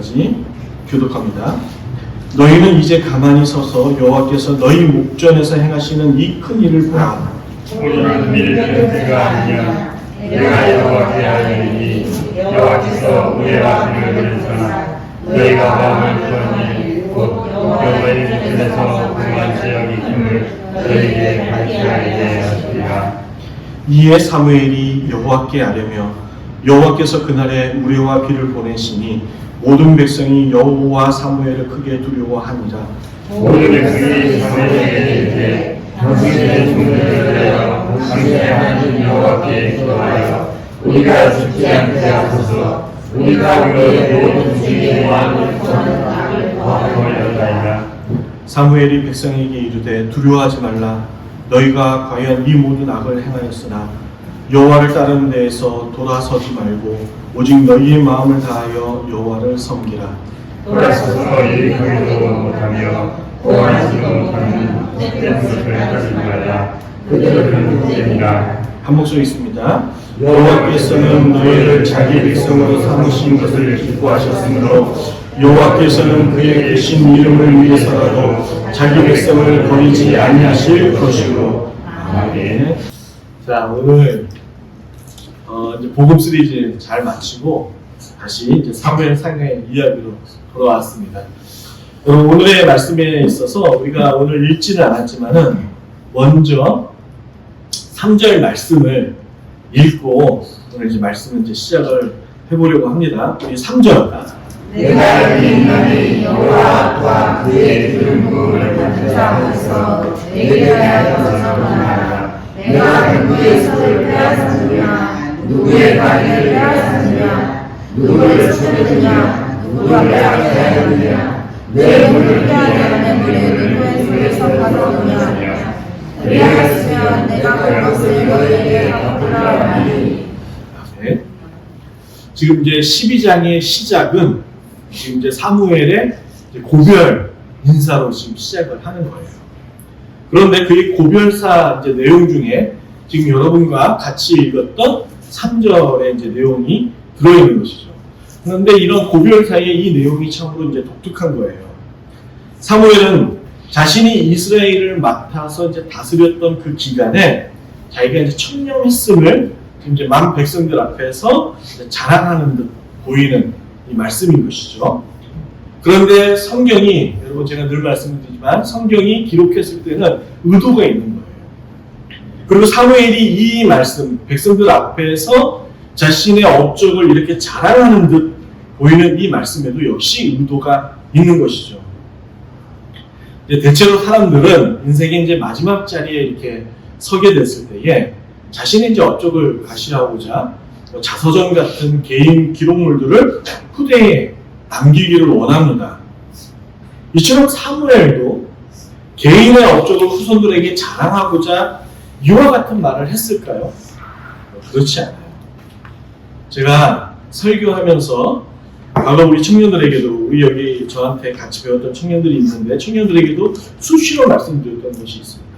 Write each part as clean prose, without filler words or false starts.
여기까지 교독합니다. 너희는 이제 가만히 서서 여호와께서 너희 목전에서 행하시는 이 큰 일을 보라. 우리는 일들은 그가 아니냐. 내가 여호와께 하리니 여호와께서 우리와 그를 전하 너희가 마음을 풀어니 곧 여호와의 집에서 그만 지역이 힘을 너희에게 가르치게 하시리라. 이에 사무엘이 여호와께 아뢰며 여호와께서 그날에 우레와 비를 보내시니 모든 백성이 여호와 사무엘을 크게 두려워하니라. 모든 백성이 사무엘에게 이르되 당신의 종들을 위하여 당신의 하나님 여호와께 기도하여 우리가 죽지 않게 하소서. 우리가 우리의 모든 죄의 마음을 구하는 악을 거하였나이다. 사무엘이 백성에게 이르되 두려워하지 말라. 너희가 과연 이 모든 악을 행하였으나 여호와를 따르는 데에서 돌아서지 말고 오직 너희의 마음을 다하여 여호와를 섬기라. 돌아서서 유익하기도 못하며 보완하지도 못하는 헛된 것을 하지 말라. 그들은 헛되니라. 한 목소리 있습니다. 여호와께서는 너희를 자기 백성으로 삼으신 것을 기뻐하셨으므로 여호와께서는 그의 계신 이름을 위해서라도 자기 백성을 버리지 아니하실 것이고. 아멘. 자, 오늘 이제 복음 시리즈 잘 마치고 다시 이제 사무엘 상의 이야기로 돌아왔습니다. 오늘의 말씀에 있어서 우리가 오늘 읽지는 않았지만은 먼저 3절 말씀을 읽고 오늘 이제 말씀을 이제 시작을 해보려고 합니다. 우리 3절. 내가 인간이 여호와와 그의 기름 부음을 받은 자로서 내게 대하여 전하라. 내가 누구의 손을 빼앗았느냐, 누구의 가리를 빼앗았느냐, 누구를 죽였느냐, 누구가 빼앗았느냐, 내 물을 피하게 하는 물을 누구의 손에서 가져오느냐. 그리하였으면 내가 그것을 너희에게 갚으라 하니. 네. 지금 이제 12장의 시작은 지금 이제 사무엘의 이제 고별 인사로 지금 시작을 하는 거예요. 그런데 그 고별사 이제 내용 중에 지금 여러분과 같이 읽었던 3절의 이제 내용이 들어있는 것이죠. 그런데 이런 고별사의 이 내용이 참으로 이제 독특한 거예요. 사무엘은 자신이 이스라엘을 맡아서 이제 다스렸던 그 기간에 자기가 이제 청렴했음을 지금 이제 만 백성들 앞에서 자랑하는 듯 보이는 이 말씀인 것이죠. 그런데 성경이, 여러분 제가 늘 말씀드리지만 성경이 기록했을 때는 의도가 있는 거예요. 그리고 사무엘이 이 말씀, 백성들 앞에서 자신의 업적을 이렇게 자랑하는 듯 보이는 이 말씀에도 역시 의도가 있는 것이죠. 대체로 사람들은 인생의 이제 마지막 자리에 이렇게 서게 됐을 때에 자신의 이제 업적을 과시하고자 자서전 같은 개인 기록물들을 후대에 남기기를 원합니다. 이처럼 사무엘도 개인의 업적을 후손들에게 자랑하고자 이와 같은 말을 했을까요? 그렇지 않아요. 제가 설교하면서 과거 우리 청년들에게도, 우리 여기 저한테 같이 배웠던 청년들이 있는데 청년들에게도 수시로 말씀드렸던 것이 있습니다.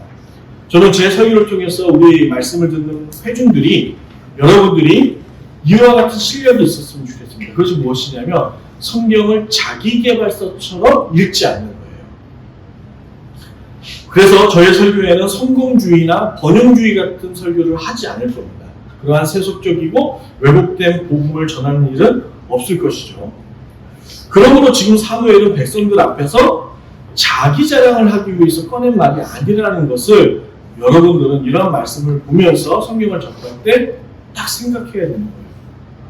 저는 제 설교를 통해서 우리 말씀을 듣는 회중들이, 여러분들이 이와 같은 실력이 있었으면 좋겠습니다. 그것이 무엇이냐면 성경을 자기계발서처럼 읽지 않는 거예요. 그래서 저의 설교에는 성공주의나 번영주의 같은 설교를 하지 않을 겁니다. 그러한 세속적이고 왜곡된 복음을 전하는 일은 없을 것이죠. 그러므로 지금 사무엘은 백성들 앞에서 자기 자랑을 하기 위해서 꺼낸 말이 아니라는 것을 여러분들은 이러한 말씀을 보면서 성경을 접할 때 딱 생각해야 되는 거예요.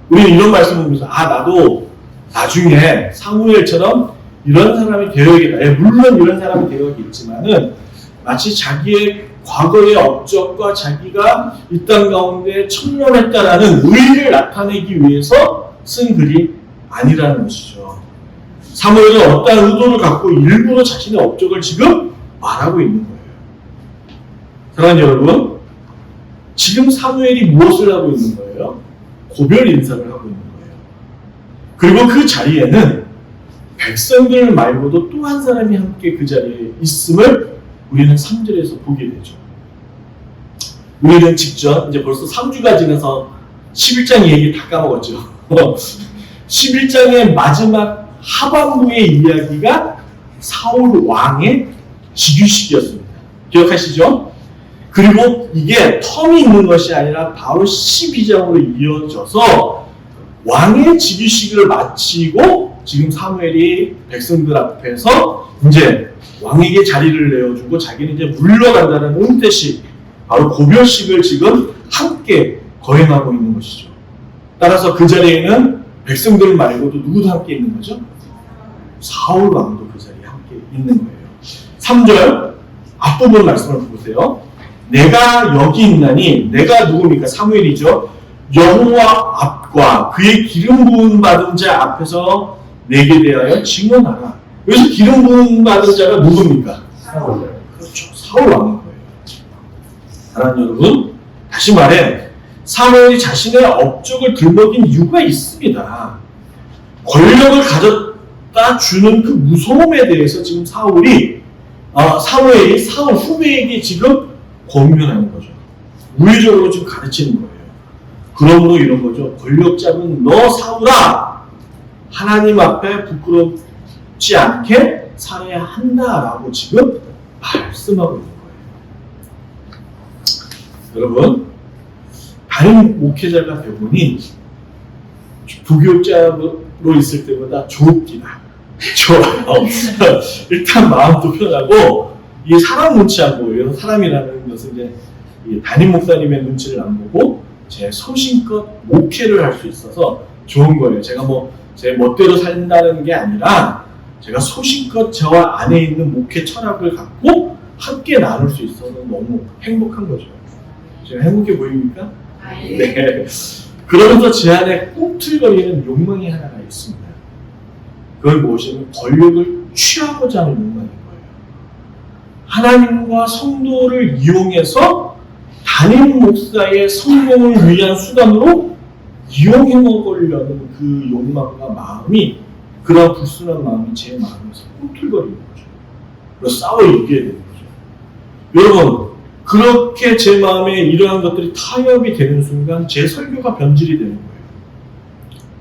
우리는 이런 말씀을 보면서 나도 나중에 사무엘처럼 이런 사람이 되어야겠다. 물론 이런 사람이 되어야겠지만은 마치 자기의 과거의 업적과 자기가 이 땅 가운데 청렴했다라는 의의를 나타내기 위해서 쓴 글이 아니라는 것이죠. 사무엘은 어떠한 의도를 갖고 일부러 자신의 업적을 지금 말하고 있는 거예요. 사랑하는 여러분, 지금 사무엘이 무엇을 하고 있는 거예요? 고별 인사를 하고 있는 거예요. 그리고 그 자리에는 백성들 말고도 또 한 사람이 함께 그 자리에 있음을 우리는 3절에서 보게 되죠. 우리는 직접 이제 벌써 3주가 지나서 11장 얘기 다 까먹었죠. 11장의 마지막 하반부의 이야기가 사울 왕의 즉위식이었습니다. 기억하시죠? 그리고 이게 텀이 있는 것이 아니라 바로 12장으로 이어져서 왕의 즉위식을 마치고 지금 사무엘이 백성들 앞에서 이제 왕에게 자리를 내어주고 자기는 이제 물러간다는 은퇴식, 바로 고별식을 지금 함께 거행하고 있는 것이죠. 따라서 그 자리에는 백성들 말고도 누구도 함께 있는 거죠? 사울 왕도 그 자리에 함께 있는 거예요. 3절 앞부분 말씀을 보세요. 내가 여기 있나니, 내가 누굽니까? 사무엘이죠. 여호와 앞과 그의 기름 부음 받은 자 앞에서 내게 대하여 증언하라. 여기서 기름 부음 받은 자가 누굽니까? 사울. 그렇죠. 사울 왕인 거예요. 사랑하는 여러분, 다시 말해 사무엘이 자신의 업적을 들먹인 이유가 있습니다. 권력을 가졌다 주는 그 무서움에 대해서 지금 사무엘이 사울 후배에게 지금 권면하는 거죠. 우회적으로 지금 가르치는 거예요. 그러므로 이런 거죠. 권력 잡은 너 사울아, 하나님 앞에 부끄럽지 않게 살아야 한다라고 지금 말씀하고 있는 거예요. 여러분, 다른 목회자가 되보니 부교육자로 있을 때보다 좋습니다. 좋아요. 일단 마음도 편하고, 이게 사람 눈치 안 보여요. 사람이라는 것은 이제 담임 목사님의 눈치를 안 보고 제 소신껏 목회를 할 수 있어서 좋은 거예요. 제가 뭐 제 멋대로 산다는 게 아니라 제가 소신껏 저와 안에 있는 목회 철학을 갖고 함께 나눌 수 있어서 너무 행복한 거죠. 제가 행복해 보입니까? 네. 그러면서 제 안에 꿈틀거리는 욕망이 하나가 있습니다. 그걸 무엇이냐면 권력을 취하고자 하는 욕망인 거예요. 하나님과 성도를 이용해서 담임 목사의 성공을 위한 수단으로 이용해 먹으려는 그 욕망과 마음이, 그런 불순한 마음이 제 마음에서 꿈틀거리는 거죠. 그래서 싸워 이겨야 되는 거죠. 여러분, 그렇게 제 마음에 이러한 것들이 타협이 되는 순간 제 설교가 변질이 되는 거예요.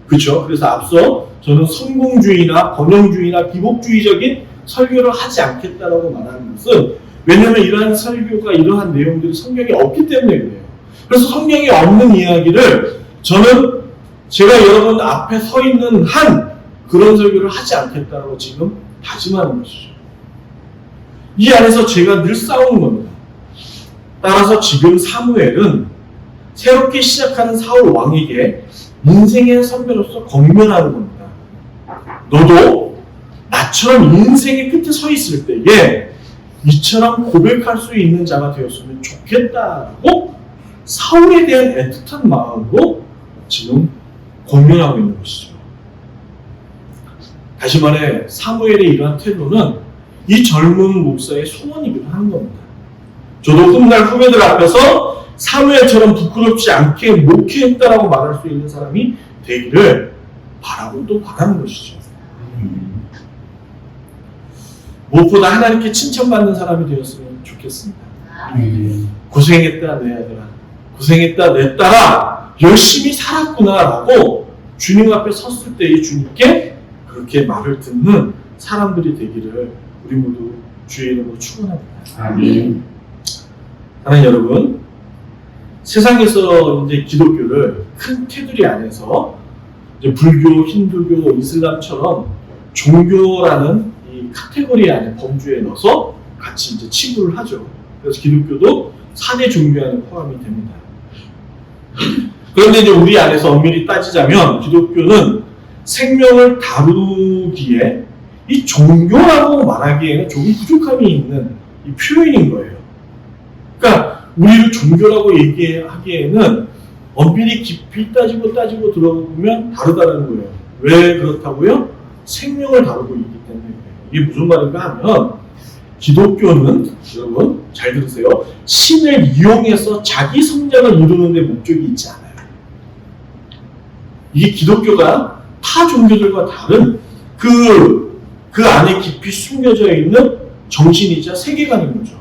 그렇죠? 그래서 앞서 저는 성공주의나 번영주의나 기복주의적인 설교를 하지 않겠다라고 말하는 것은, 왜냐하면 이러한 설교가, 이러한 내용들이 성경에 없기 때문에 그래요. 그래서 성경에 없는 이야기를 저는 제가 여러분 앞에 서 있는 한 그런 설교를 하지 않겠다고 지금 다짐하는 것이죠. 이 안에서 제가 늘 싸우는 겁니다. 따라서 지금 사무엘은 새롭게 시작하는 사울 왕에게 인생의 선배로서 권면하는 겁니다. 너도 나처럼 인생의 끝에 서 있을 때에 이처럼 고백할 수 있는 자가 되었으면 좋겠다고 사울에 대한 애틋한 마음으로 지금 권면하고 있는 것이죠. 다시 말해 사무엘의 이러한 태도는 이 젊은 목사의 소원이기도 하는 겁니다. 저도 훗날 후배들 앞에서 사무엘처럼 부끄럽지 않게 목회했다라고 말할 수 있는 사람이 되기를 바라고 또 바라는 것이죠. 무엇보다 하나님께 칭찬받는 사람이 되었으면 좋겠습니다. 고생했다 내 아들아, 고생했다 내 딸아, 열심히 살았구나라고 주님 앞에 섰을 때의 주님께 그렇게 말을 듣는 사람들이 되기를 우리 모두 주의 이름으로 축원합니다. 아멘. 사랑하는 여러분, 세상에서 이제 기독교를 큰 테두리 안에서 이제 불교, 힌두교, 이슬람처럼 종교라는 이 카테고리 안에 범주에 넣어서 같이 이제 치부를 하죠. 그래서 기독교도 4대 종교 안에 포함이 됩니다. 그런데 이제 우리 안에서 엄밀히 따지자면 기독교는 생명을 다루기에 이 종교라고 말하기에는 조금 부족함이 있는 이 표현인 거예요. 그러니까 우리를 종교라고 얘기하기에는 엄밀히 깊이 따지고 들어보면 다르다는 거예요. 왜 그렇다고요? 생명을 다루고 있기 때문에 그래요. 이게 무슨 말인가 하면 기독교는, 여러분 잘 들으세요, 신을 이용해서 자기 성장을 이루는 데 목적이 있지 않아요. 이게 기독교가 타 종교들과 다른 그 안에 깊이 숨겨져 있는 정신이자 세계관인 거죠.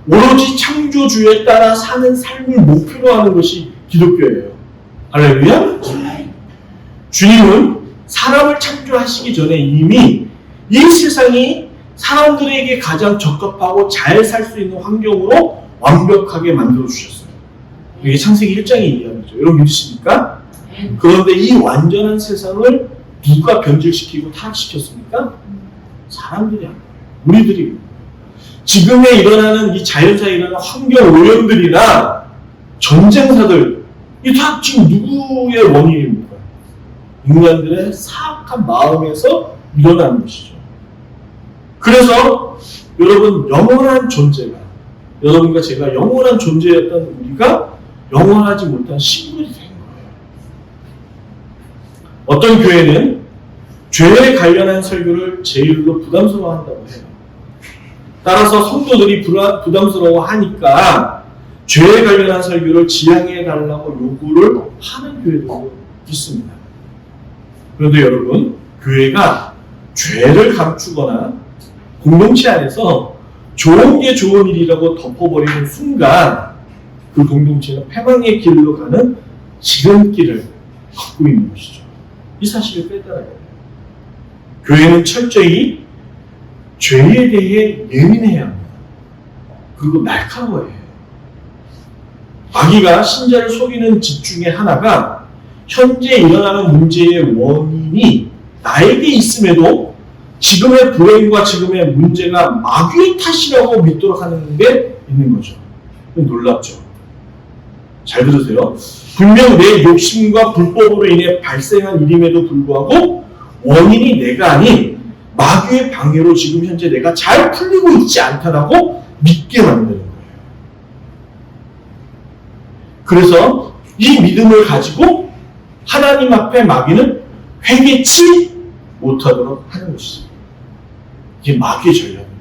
오로지 창조주에 따라 사는 삶을 목표로 하는 것이 기독교예요. 할렐루야? 주님은 사람을 창조하시기 전에 이미 이 세상이 사람들에게 가장 적합하고 잘 살 수 있는 환경으로 완벽하게 만들어 주셨어요. 이게 창세기 1장의 이야기죠. 여러분 믿으십니까? 그런데 이 완전한 세상을 누가 변질시키고 타락시켰습니까? 사람들이 아니에요. 우리들이. 지금에 일어나는 이 자연사에 일어나는 환경 오염들이나 전쟁사들, 이 다 지금 누구의 원인입니까? 인간들의 사악한 마음에서 일어나는 것이죠. 그래서 여러분 영원한 존재가, 여러분과 제가 영원한 존재였던 우리가 영원하지 못한 식물이 된 거예요. 어떤 교회는 죄에 관련한 설교를 제일로 부담스러워한다고 해요. 따라서 성도들이 부담스러워하니까 죄에 관련한 설교를 지양해달라고 요구를 하는 교회도 있습니다. 그런데 여러분, 교회가 죄를 감추거나 공동체 안에서 좋은 게 좋은 일이라고 덮어버리는 순간 그 공동체는 패망의 길로 가는 지름길을 걷고 있는 것이죠. 이 사실을 깨달아야 돼요. 교회는 철저히 죄에 대해 예민해야 합니다. 그리고 날카로워야 해요. 마귀가 신자를 속이는 짓 중에 하나가 현재 일어나는 문제의 원인이 나에게 있음에도 지금의 불행과 지금의 문제가 마귀의 탓이라고 믿도록 하는 게 있는 거죠. 놀랍죠. 잘 들으세요. 분명 내 욕심과 불법으로 인해 발생한 일임에도 불구하고 원인이 내가 아닌 마귀의 방해로 지금 현재 내가 잘 풀리고 있지 않다라고 믿게 만드는 거예요. 그래서 이 믿음을 가지고 하나님 앞에 마귀는 회개치 못하도록 하는 것이죠. 이게 마귀의 전략입니다.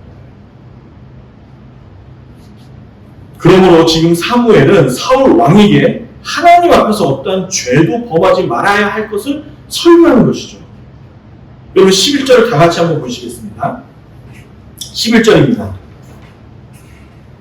그러므로 지금 사무엘은 사울 왕에게 하나님 앞에서 어떠한 죄도 범하지 말아야 할 것을 설명하는 것이죠. 여러분 11절을 다 같이 한번 보시겠습니다. 11절입니다.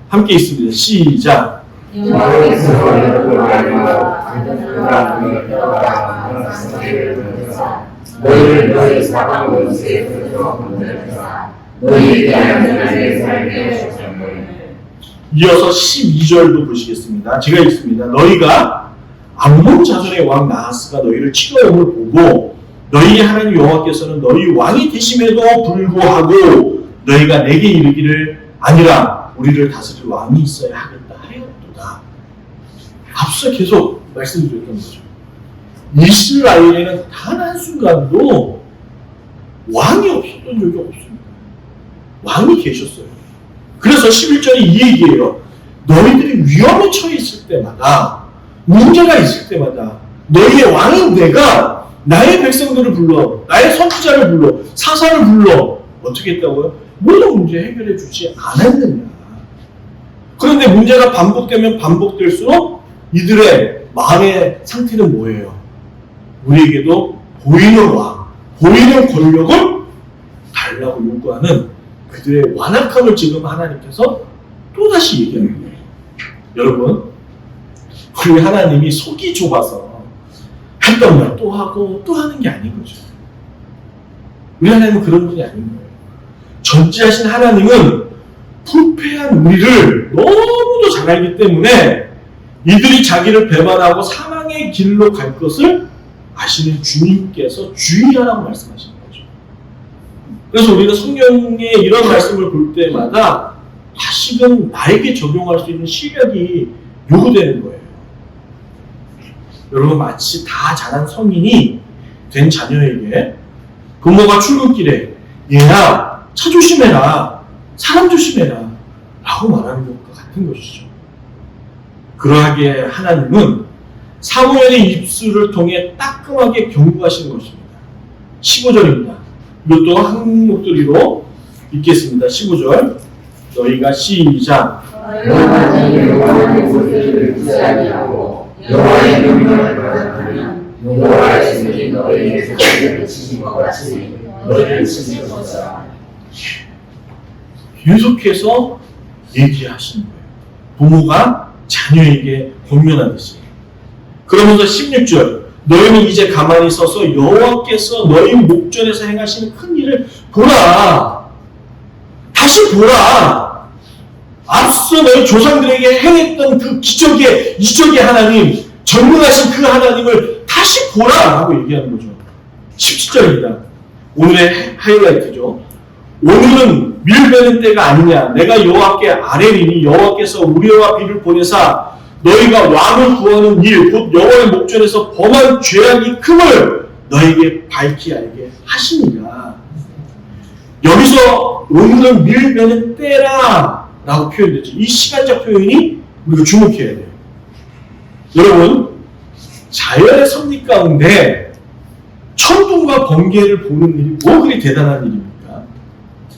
함께 있습니다. 시작. 여호와께서 여호와와 그가 눈에 들어가 상대를 보내사 너희를 너희 사방 온세에서 건너사 너희에게 안전하게 살게 하셨으니. 이어서 12절도 보시겠습니다. 제가 읽습니다. 너희가 암몬 자손의 왕 나하스가 너희를 치러옴을 보고 너희 하나님 여호와께서는 너희 왕이 되심에도 불구하고 너희가 내게 이르기를 아니라 우리를 다스릴 왕이 있어야 하겠다 하였도다. 앞서 계속 말씀드렸던 거죠. 이스라엘에는 단 한순간도 왕이 없었던 적이 없습니다. 왕이 계셨어요. 그래서 11절이 이 얘기예요. 너희들이 위험에 처해 있을 때마다, 문제가 있을 때마다 너희의 왕인 내가 나의 백성들을 불러, 나의 선지자를 불러, 사사를 불러 어떻게 했다고요? 모든 문제 해결해 주지 않았느냐. 그런데 문제가 반복되면 반복될수록 이들의 마음의 상태는 뭐예요? 우리에게도 보이는 왕, 보이는 권력을 달라고 요구하는 그들의 완악함을 지금 하나님께서 또다시 얘기하는 거예요. 여러분, 우리 하나님이 속이 좁아서 했던 말 또 하고 또 하는 게 아닌 거죠. 우리 하나님은 그런 분이 아닌 거예요. 전지하신 하나님은 부패한 우리를 너무도 잘 알기 때문에 이들이 자기를 배반하고 사망의 길로 갈 것을 아시는 주님께서 주의하라고 말씀하시는 거죠. 그래서 우리는 성경에 이런 말씀을 볼 때마다 다시금 나에게 적용할 수 있는 실력이 요구되는 거예요. 여러분, 마치 다 자란 성인이 된 자녀에게 부모가 출근길에 얘야 차 조심해라, 사람 조심해라 라고 말하는 것과 같은 것이죠. 그러하게 하나님은 사무엘의 입술을 통해 따끔하게 경고하시는 것입니다. 15절입니다. 이것도 한 목소리로 읽겠습니다. 15절 너희가 시작. 여호와는 여호와의 모습을 무시하니하고 여호와의 명령을 거역하면 여호와의 손이 너희의 자식을 치신 것 같이 너희를 치실 것이라. 계속해서 얘기하시는 거예요. 부모가 자녀에게 권면하듯이. 그러면서 16절 너희는 이제 가만히 서서 여호와께서 너희 목전에서 행하시는 큰 일을 보라. 다시 보라. 앞서 너희 조상들에게 행했던 그 기적의 이적의 하나님, 전능하신 그 하나님을 다시 보라 하고 얘기하는 거죠. 17절입니다. 오늘의 하이라이트죠. 오늘은 밀베는 때가 아니냐. 내가 여호와께 아뢰리니 여호와께서 우리와 비를 보내사 너희가 왕을 구하는 일, 곧 여호와의 목전에서 범한 죄악이 큼을 너에게 밝히 알게 하시니라. 여기서 오늘은 밀베는 때라 라고 표현되죠. 이 시간적 표현이 우리가 주목해야 돼요. 여러분, 자연의 섭리 가운데 천둥과 번개를 보는 일이 뭐 그리 대단한 일입니까?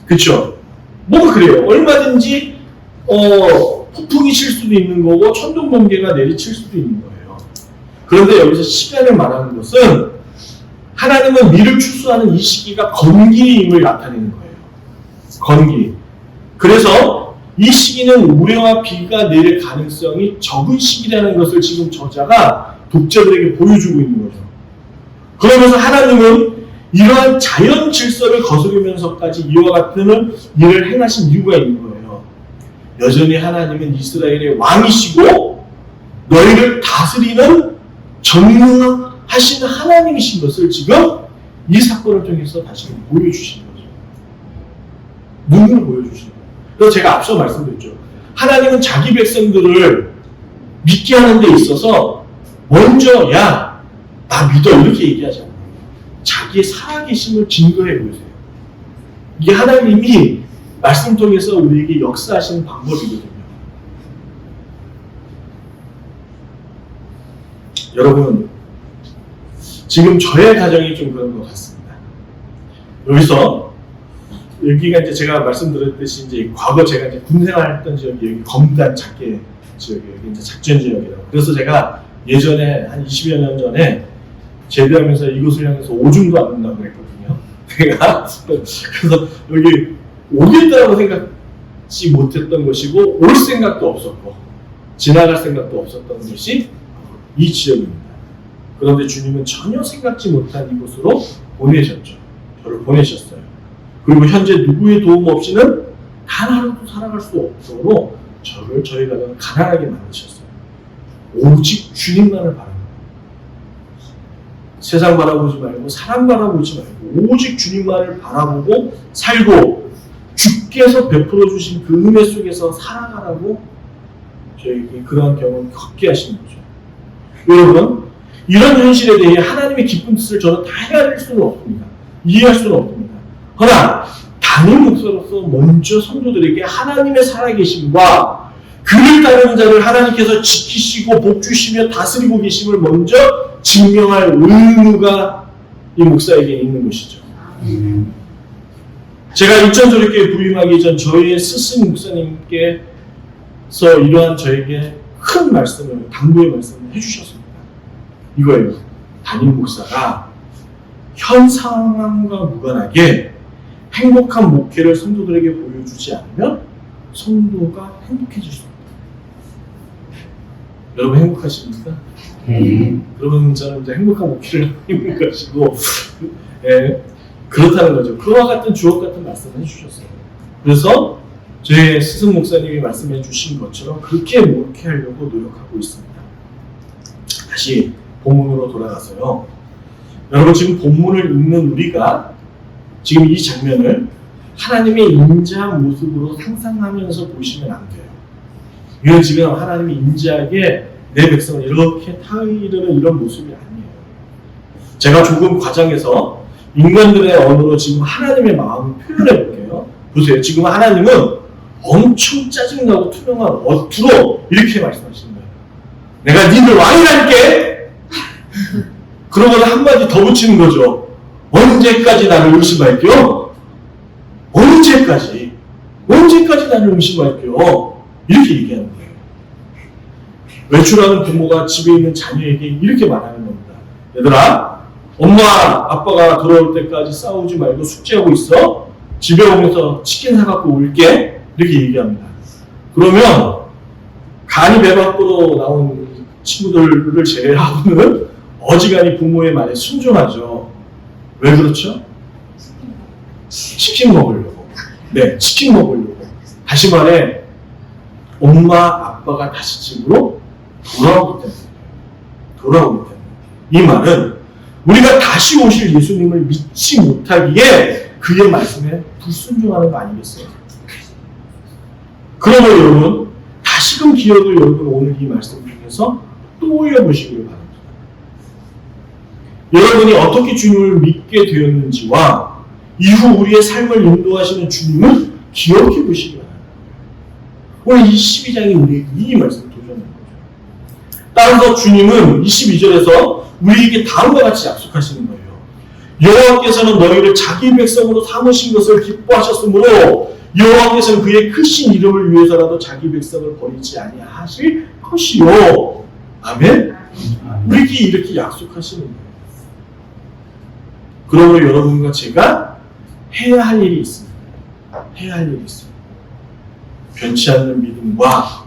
그렇죠? 뭐가 그래요. 얼마든지 폭풍이 칠 수도 있는 거고 천둥 번개가 내리칠 수도 있는 거예요. 그런데 여기서 시간을 말하는 것은 하나님은 미를 추수하는 이 시기가 건기임을 나타내는 거예요. 건기. 그래서 이 시기는 우레와 비가 내릴 가능성이 적은 시기라는 것을 지금 저자가 독자들에게 보여주고 있는 거죠. 그러면서 하나님은 이러한 자연 질서를 거스르면서까지 이와 같은 일을 행하신 이유가 있는 거예요. 여전히 하나님은 이스라엘의 왕이시고 너희를 다스리는 전능하신 하나님이신 것을 지금 이 사건을 통해서 다시 보여주시는 거죠. 눈으로 보여주시는 거예요. 그래서 제가 앞서 말씀드렸죠. 하나님은 자기 백성들을 믿게 하는 데 있어서 먼저 야, 나 믿어 이렇게 얘기하지 않아요. 자기의 살아계심을 증거해 보세요. 이게 하나님이 말씀 통해서 우리에게 역사하시는 방법이거든요. 여러분, 지금 저의 가정이 좀 그런 것 같습니다. 여기가 이제 제가 말씀드렸듯이 이제 과거 제가 이제 군 생활했던 지역이 여기 검단 작계 지역이 여기 이제 작전 지역이라고. 그래서 제가 예전에 한 20여 년 전에 제대하면서 이곳을 향해서 오줌도 안 된다고 그랬거든요. 제가 그래서 여기 오겠다고 생각지 못했던 것이고 올 생각도 없었고 지나갈 생각도 없었던 것이 이 지역입니다. 그런데 주님은 전혀 생각지 못한 이곳으로 보내셨죠. 저를 보내셨어요. 그리고 현재 누구의 도움 없이는 단 하루도 살아갈 수 없도록 저희 가정을 가난하게 만드셨어요. 오직 주님만을 바라는 세상 바라보지 말고 사람 바라보지 말고 오직 주님만을 바라보고 살고 주께서 베풀어 주신 그 은혜 속에서 살아가라고 저에게 그러한 경험을 겪게 하시는 거죠. 여러분, 이런 현실에 대해 하나님의 기쁜 뜻을 저는 다 헤아릴 수는 없습니다. 이해할 수는 없습니다. 그러나 담임 목사로서 먼저 성도들에게 하나님의 살아계심과 그를 따르는 자를 하나님께서 지키시고 복주시며 다스리고 계심을 먼저 증명할 의무가 이 목사에게 있는 것이죠. 제가 인천조리교회 부임하기 전 저희의 스승 목사님께서 이러한 저에게 큰 말씀을, 당부의 말씀을 해주셨습니다. 이거예요. 담임 목사가 현 상황과 무관하게 행복한 목회를 성도들에게 보여주지 않으면 성도가 행복해질 수 없다. 여러분 행복하십니까? 여러분 저는 이제 행복한 목회를 하고 있는 것이고 그렇다는 거죠. 그와 같은 주옥 같은 말씀을 해주셨어요. 그래서 저희 스승 목사님이 말씀해 주신 것처럼 그렇게 목회하려고 노력하고 있습니다. 다시 본문으로 돌아가서요. 여러분 지금 본문을 읽는 우리가 지금 이 장면을 하나님의 인자한 모습으로 상상하면서 보시면 안 돼요. 이건 지금 하나님이 인자하게 내 백성을 이렇게 타이르는 이런 모습이 아니에요. 제가 조금 과장해서 인간들의 언어로 지금 하나님의 마음을 표현해 볼게요. 보세요. 지금 하나님은 엄청 짜증나고 투명한 어투로 이렇게 말씀하시는 거예요. 내가 니들 왕이랄게. 그러고는 한마디 더 붙이는 거죠. 언제까지 나를 의심할게요? 언제까지 나를 의심할게요? 이렇게 얘기하는 거예요. 외출하는 부모가 집에 있는 자녀에게 이렇게 말하는 겁니다. 얘들아, 엄마, 아빠가 돌아올 때까지 싸우지 말고 숙제하고 있어. 집에 오면서 치킨 사갖고 올게. 이렇게 얘기합니다. 그러면 간이 배 밖으로 나온 친구들을 제외하고는 어지간히 부모의 말에 순종하죠. 왜 그렇죠? 치킨 먹으려고. 네, 치킨 먹으려고. 다시 말해, 엄마, 아빠가 다시 집으로 돌아오기 때문에. 돌아오기 때문에. 이 말은 우리가 다시 오실 예수님을 믿지 못하기에 그의 말씀에 불순종하는 거 아니겠어요? 그러므로 여러분, 다시금 기억을 여러분 오늘 이 말씀 중에서 떠올려 보시길 바랍니다. 여러분이 어떻게 주님을 믿게 되었는지와 이후 우리의 삶을 인도하시는 주님을 기억해 보시기 바랍니다. 오늘 이 12장이 우리에게 이 말씀을 도전하는 거죠. 따라서 주님은 22절에서 우리에게 다음과 같이 약속하시는 거예요. 여호와께서는 너희를 자기 백성으로 삼으신 것을 기뻐하셨으므로 여호와께서는 그의 크신 이름을 위해서라도 자기 백성을 버리지 아니하실 것이요. 아멘? 우리에게 이렇게 약속하시는 거예요. 그러므로 여러분과 제가 해야 할 일이 있습니다. 해야 할 일이 있습니다. 변치 않는 믿음과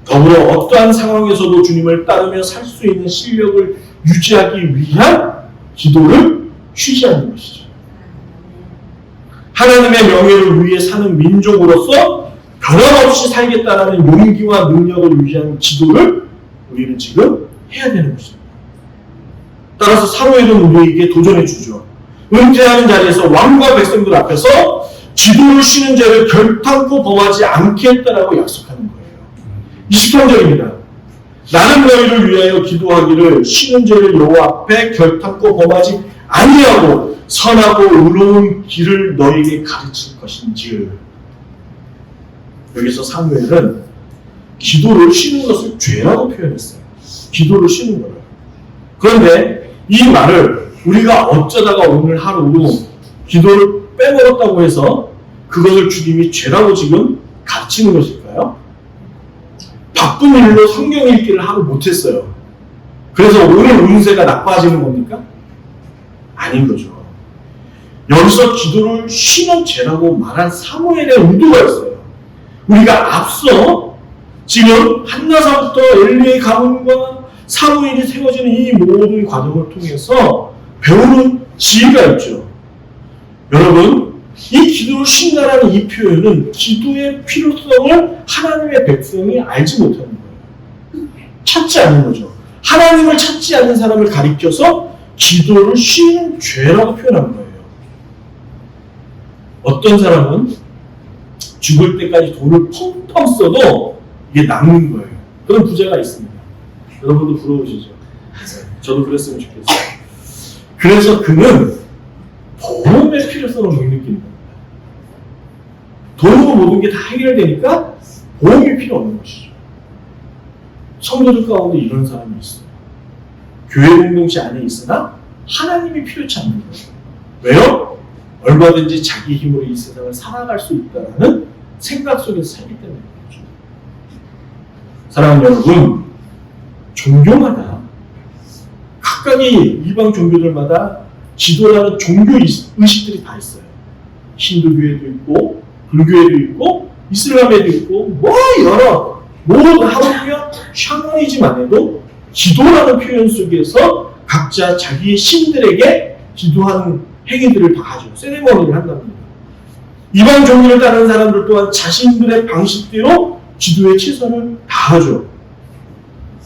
더불어 어떠한 상황에서도 주님을 따르며 살 수 있는 실력을 유지하기 위한 기도를 쉬지 않는 것이죠. 하나님의 명예를 위해 사는 민족으로서 변함없이 살겠다는 용기와 능력을 유지하는 기도를 우리는 지금 해야 되는 것입니다. 따라서 사로에는 우리에게 도전해 주죠. 은퇴하는 자리에서 왕과 백성들 앞에서 기도를 쉬는 죄를 결탄코 범하지 않겠다라고 약속하는 거예요. 23절입니다. 나는 너희를 위하여 기도하기를 쉬는 죄를 여호와 앞에 결탄코 범하지 아니하고 선하고 의로운 길을 너희에게 가르칠 것인지. 여기서 사무엘은 기도를 쉬는 것을 죄라고 표현했어요. 기도를 쉬는 거예요. 그런데 이 말을 우리가 어쩌다가 오늘 하루 기도를 빼먹었다고 해서 그것을 주님이 죄라고 지금 가르치는 것일까요? 바쁜 일로 성경 읽기를 하루 못했어요. 그래서 오늘 운세가 나빠지는 겁니까? 아닌 거죠. 여기서 기도를 쉬는 죄라고 말한 사무엘의 의도가 있어요. 우리가 앞서 지금 한나사부터 엘리의 가문과 사무엘이 세워지는 이 모든 과정을 통해서 배우는 지혜가 있죠. 여러분, 이 기도를 쉰다라는 이 표현은 기도의 필요성을 하나님의 백성이 알지 못하는 거예요. 찾지 않는 거죠. 하나님을 찾지 않는 사람을 가리켜서 기도를 쉬는 죄라고 표현한 거예요. 어떤 사람은 죽을 때까지 돈을 펑펑 써도 이게 남는 거예요. 그런 부자가 있습니다. 여러분도 부러우시죠? 저도 그랬으면 좋겠어요. 그래서 그는 보험의 필요성을 못 느끼는 겁니다. 돈으로 모든 게 다 해결되니까 보험이 필요 없는 것이죠. 성도들 가운데 이런 사람이 있어요. 교회 공동체 안에 있으나 하나님이 필요치 않는 거예요. 왜요? 얼마든지 자기 힘으로 이 세상을 살아갈 수 있다는 생각 속에서 살기 때문에 그렇죠. 사랑하는 여러분, 종교마다 각각의 이방 종교들마다 기도라는 종교 의식들이 다 있어요. 힌두교에도 있고 불교에도 있고 이슬람에도 있고 뭐 여러 모든 하루며 샤머니즘만 해도 기도라는 표현 속에서 각자 자기의 신들에게 기도하는 행위들을 다 하죠. 세레머니를 한답니다. 이방 종교를 따르는 사람들 또한 자신들의 방식대로 기도에 최선을 다하죠.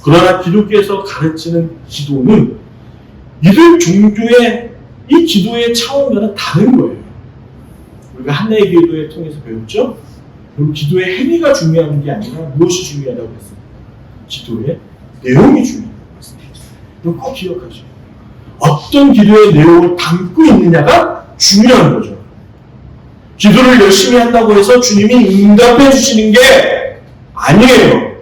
그러나 기독교에서 가르치는 기도는 이들 종교의 이 기도의 차원과는 다른 거예요. 우리가 한나의 기도에 통해서 배웠죠? 그리고 기도의 행위가 중요한 게 아니라 무엇이 중요하다고 했습니까? 기도의 내용이 중요하다고 했습니다. 이거 꼭 기억하죠. 어떤 기도의 내용을 담고 있느냐가 중요한 거죠. 기도를 열심히 한다고 해서 주님이 응답해 주시는 게 아니에요.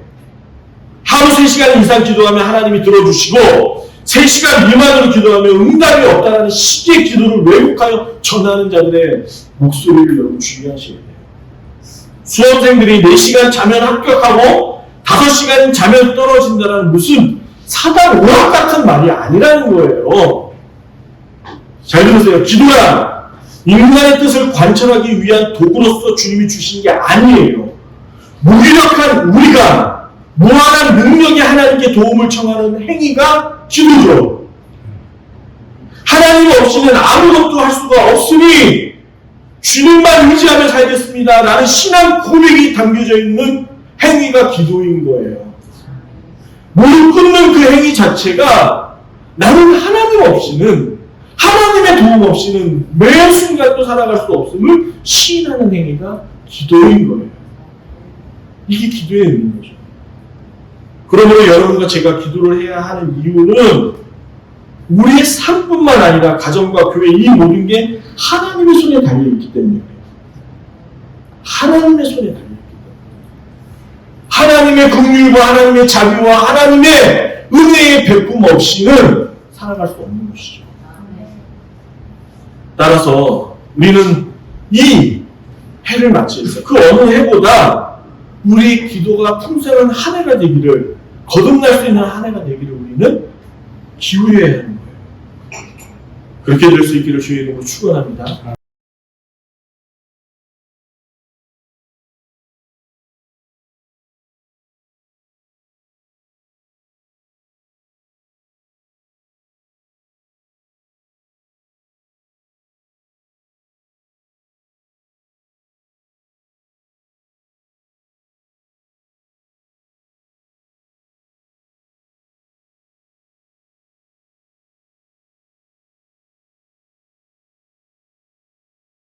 하루 3시간 이상 기도하면 하나님이 들어주시고 3시간 미만으로 기도하면 응답이 없다는 시기의 기도를 왜곡하여 전하는 자들의 목소리를 여러분 주의하셔야 돼요. 수험생들이 4시간 자면 합격하고 5시간 자면 떨어진다는 무슨 사단 오락 같은 말이 아니라는 거예요. 잘 들으세요. 기도란 인간의 뜻을 관철하기 위한 도구로서 주님이 주신 게 아니에요. 무기력한 우리가 무한한 능력이 하나님께 도움을 청하는 행위가 기도죠. 하나님 없이는 아무것도 할 수가 없으니 주님만 의지하며 살겠습니다 라는 신앙 고백이 담겨져 있는 행위가 기도인 거예요. 무릎 꿇는 그 행위 자체가 나는 하나님 없이는, 하나님의 도움 없이는 매 순간도 살아갈 수 없음을 시인하는 행위가 기도인 거예요. 이게 기도의 의미인 거죠. 그러므로 여러분과 제가 기도를 해야 하는 이유는 우리의 삶뿐만 아니라 가정과 교회 이 모든 게 하나님의 손에 달려있기 때문이에요. 하나님의 손에 달려있기 때문에. 하나님의 긍휼과 하나님의 자비와 하나님의 은혜의 베품 없이는 살아갈 수 없는 것이죠. 따라서 우리는 이 해를 맞이해서 그 어느 해보다 우리 기도가 풍성한 한 해가 되기를, 거듭날 수 있는 한 해가 되기를 우리는 기울여야 하는 거예요. 그렇게 될 수 있기를 주의 이름으로 축원합니다.